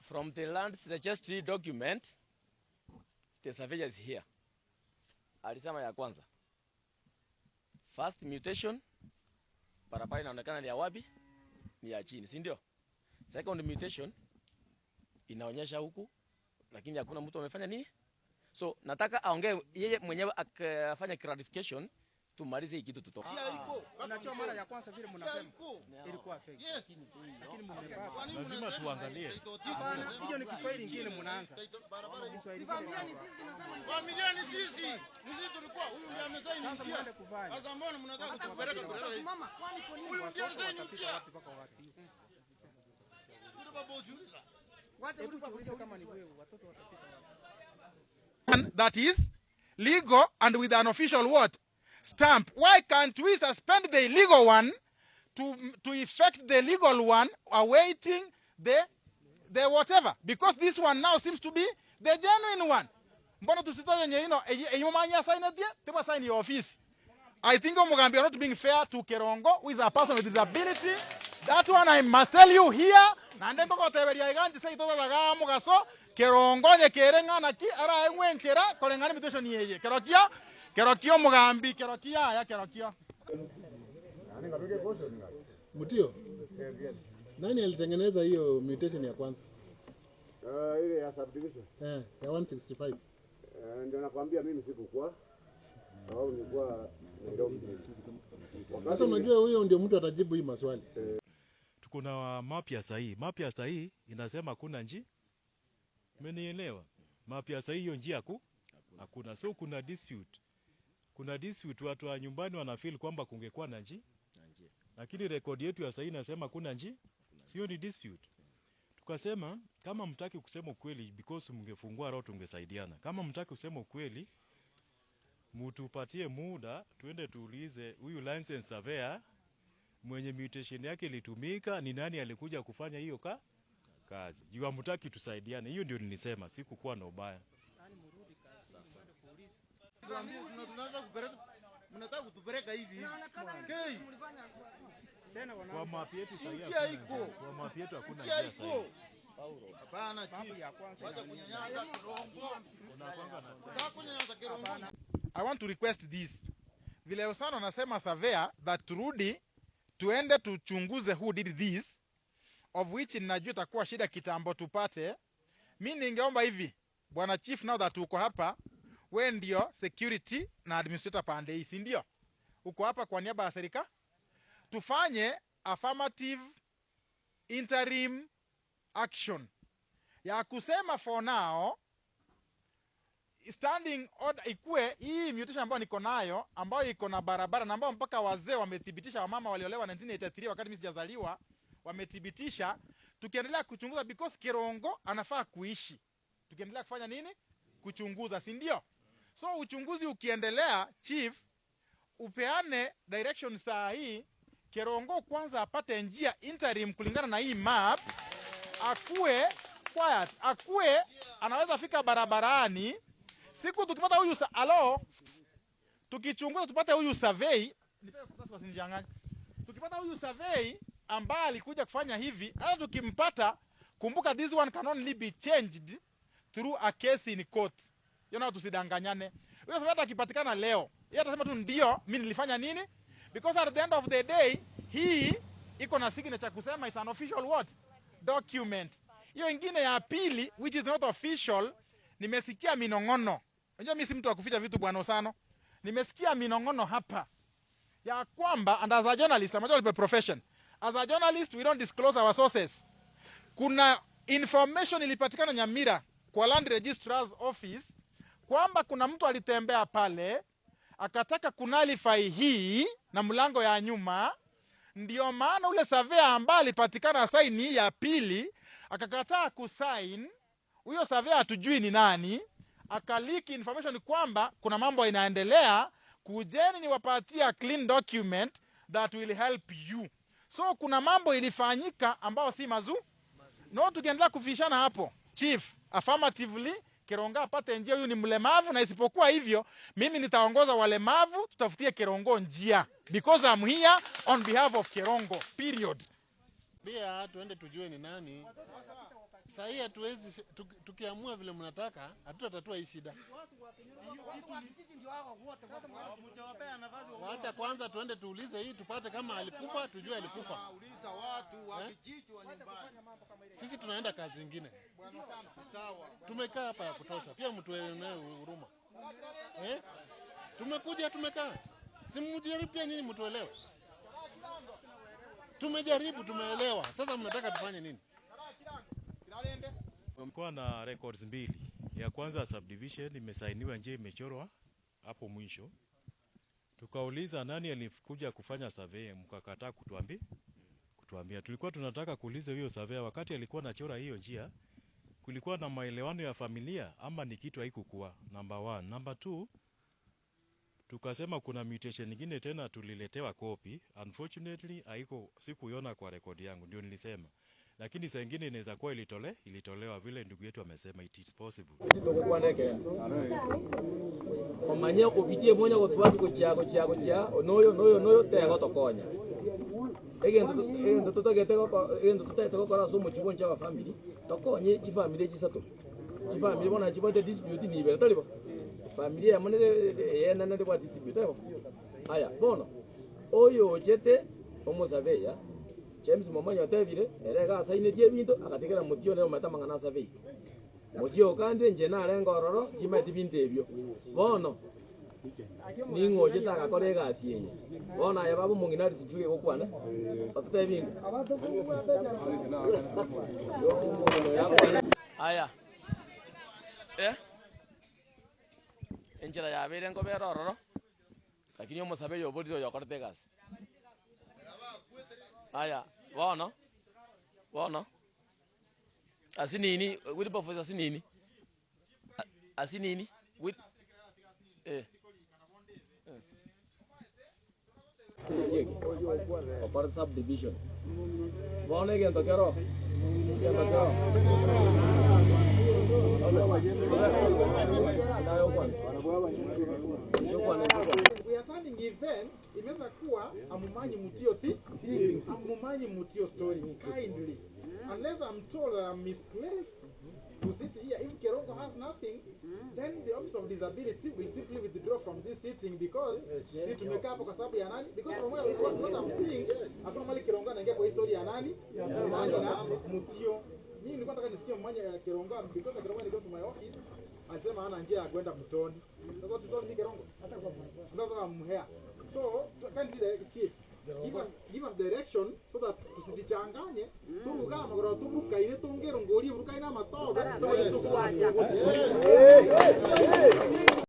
From the land registry document, the surveyor is here. Alisema ya kwanza, first mutation, barabara inaonekana ni ya wapi? Ni ya chini, si ndio? Second mutation inaonyesha huku, lakini hakuna mtu amefanya nini? So nataka aongee yeye mwenyewe akafanya clarification, tumalize hii kitu tutoke. Unachoma mara ya kwanza vile mnasema ilikuwa fake. Lakini mmepata. Lazima tuangalie. Bana, hiyo ni Kiswahili kingine mnaanza. Kiswahili kingine. Familiani sisi tulikuwa huyu ndiye amesaini njia. Sasa mbona mnataka kutupeleka kwa mama? Kwani kwa nini? Huyu ndiye amesaini njia. Ndio baba ujiuliza. Wacha kama ni wewe watoto watapita wapi? That is legal and with an official what? Stamp. Why can't we suspend the illegal one to effect the legal one, awaiting the whatever? Because this one now seems to be the genuine one. Mbona tusitoe yenye manya sign it tema sign your office. I think Mugambi are not being fair to Kerongo, who is a person with disability. That one I must tell you here. Nande koko teberia iganji sei todo daga mugaso Kerongo nye kerenga na ki ara engwenchera kolengani mutation yeye. Kerokio Mugambi, kerokia ya kerokio. Mutio. Nani alitengeneza hiyo mutation ya kwanza? Ile ya subdivision. Ya 165. Ndio nakwambia mimi sikukuwa. Sababu nilikuwa sasa unajua huyo ndio mtu atajibu hii maswali. Tuko na map ya sahihi. Map ya sahihi inasema kuna njia. Umenielewa? Map ya sahihi hiyo njia hakuna. So kuna dispute. Kuna dispute, watu wa nyumbani wanafeel kwamba kungekuwa na njia. Lakini record yetu ya sahihi inasema kuna njia. Sio ni dispute. Tukasema kama mtaki kusema ukweli, because mngefungua roho tungesaidiana. Kama mtaki kusema ukweli, mtupatie muda tuende tuulize huyu license surveyor mwenye mutation yake ilitumika ni nani alikuja kufanya hiyo kazi. Jua mtaki tusaidiane. Hiyo ndio nilisema, sikukuwa na ubaya. Mnataka kutupeleka hivi. Tena kwa map yetu sahihi. Kwa map yetu hakuna njia sahihi. Hapana, chief ya kwanza. Wacha kunyanyasa Kerongo. Kunyanyasa Kerongo. I want to request this. Vile Osano anasema surveyor that Rudi tuende tuchunguze who did this, of which ninajua itakuwa shida kitambo tupate. Mimi ningeomba hivi, bwana chief, now that uko hapa, wewe ndio security na administrator pande hii, si ndio? Uko hapa kwa niaba ya serikali. Tufanye affirmative interim action ya kusema for now standing order ikue hii mutation ambayo niko nayo, ambayo iko na barabara na ambayo mpaka wazee wamethibitisha, wamama waliolewa 1983 wakati mimi sijazaliwa wamethibitisha. Tukiendelea kuchunguza because Kerongo anafaa kuishi, tukiendelea kufanya nini? Kuchunguza, si ndio? So uchunguzi ukiendelea, chief, upeane direction saa hii Kerongo kwanza apate njia interim kulingana na hii map, akue quiet, akue anaweza fika barabarani. Siku tukipata huyu tukichunguza tupate huyu survey, tukipata huyu survey ambaye alikuja kufanya hivi, hata tukimpata, kumbuka this one can only be changed through a case in court. Tusidanganyane. Huyo survey akipatikana leo, yeye atasema tu ndio mimi nilifanya nini, because at the end of the day hii iko na signature kusema is an official what? Document. Hiyo ingine ya pili which is not official, nimesikia minongono. Unajua mimi si mtu wa kuficha vitu bwana Osano. Nimesikia minongono hapa ya kwamba, and as a journalist, I'm a profession. As a journalist we don't disclose our sources. Kuna information ilipatikana Nyamira kwa Land Registrar's office kwamba kuna mtu alitembea pale akataka kunalify hii na mlango ya nyuma, ndio maana ule surveyor ambaye alipatikana sign hii ya pili akakataa kusign. Huyo surveyor hatujui ni nani, akaliki information kwamba kuna mambo inaendelea, kujeni niwapatia clean document that will help you. So kuna mambo ilifanyika ambao si no, tukiendelea kufishana hapo, chief, affirmatively Kerongo apate njia. Huyu ni mlemavu, na isipokuwa hivyo mimi nitaongoza walemavu, tutafutie Kerongo njia, because I'm here on behalf of Kerongo, period. Pia tuende tujue ni nani. Sasa hii hatuwezi tukiamua vile mnataka, hatutatatua hii shida. Wacha kwanza tuende tuulize hii tupate kama alikufa, tujue alikufa. Uliza watu wa kijiji wa nyumbani. Sisi tunaenda kazi nyingine. Sawa. Tumekaa hapa ya kutosha. Pia mtu eneo huruma. Tumekuja tumekaa. Simujaribu pia nyinyi mtuelewe. Tumejaribu tumeelewa. Sasa mnataka tufanye nini? Mkoa na records mbili. Ya kwanza subdivision imesainiwa nje imechorwa hapo mwisho. Tukauliza nani alikuja kufanya survey, mkakataa kutuambia. Tulikuwa tunataka kuuliza hiyo survey wakati alikuwa anachora hiyo njia kulikuwa na maelewano ya familia ama ni kitu haikukuwa. Number 1, number 2 tukasema kuna mutation nyingine tena tuliletewa copy. Unfortunately haiko sikuiona kwa rekodi yangu ndio nilisema. Lakini saa nyingine inaweza kuwa ilitolewa vile ndugu yetu amesema it is possible. Omanya kupitie monya gotwatu kuchia noyo tego tokonya. Egendo tutagete gukora sumu chibonja wa family tokonye chi family chisato. Chi family bona chibote dispute ni ibere tolibo. Family ya monere yena nende kwa dispute ebo. Aya bono oyo chete omusaveya James Momanyo atebire erega asainetie bintu akatigera mutio leo matamangana survey. Mutio kandi nje na rengo ororo jimati bintu ebyo. Bono ningoje taka korega asienye. Bono ya babu munginari sijuge gukwana. Batutebinga. Aya. Enjera ya bere ngo bere ororo. Lakini omusabe yo bodizo yokortegas. Aya, wana. Asinini, with professor asinini. Asinini, with Opar subdivision. Wana again to kero. We are finding event imeweza kuwa amumanyi mutio story kindly. Unless I'm told that I'm misplaced to sit here. If Kerongo has nothing, then the Office of Disability will simply withdraw from this sitting because it will make up kwa sababu ya nani? Because from what I'm seeing, hakuna mali Kerongo anaingia kwa historia ya nani? Na mutio. Mimi nilikuwa nataka nisikie mmoja ya Kerongo because Kerongo ni to my office. Anasema hana njia ya kwenda mtoni. Sasa tutoni ni Kerongo. Sasa mhea. So, can be the chief. Give us direction so that tusijichanganye. Turuka magoro turuka ile tongero ngori uruka ina matoba.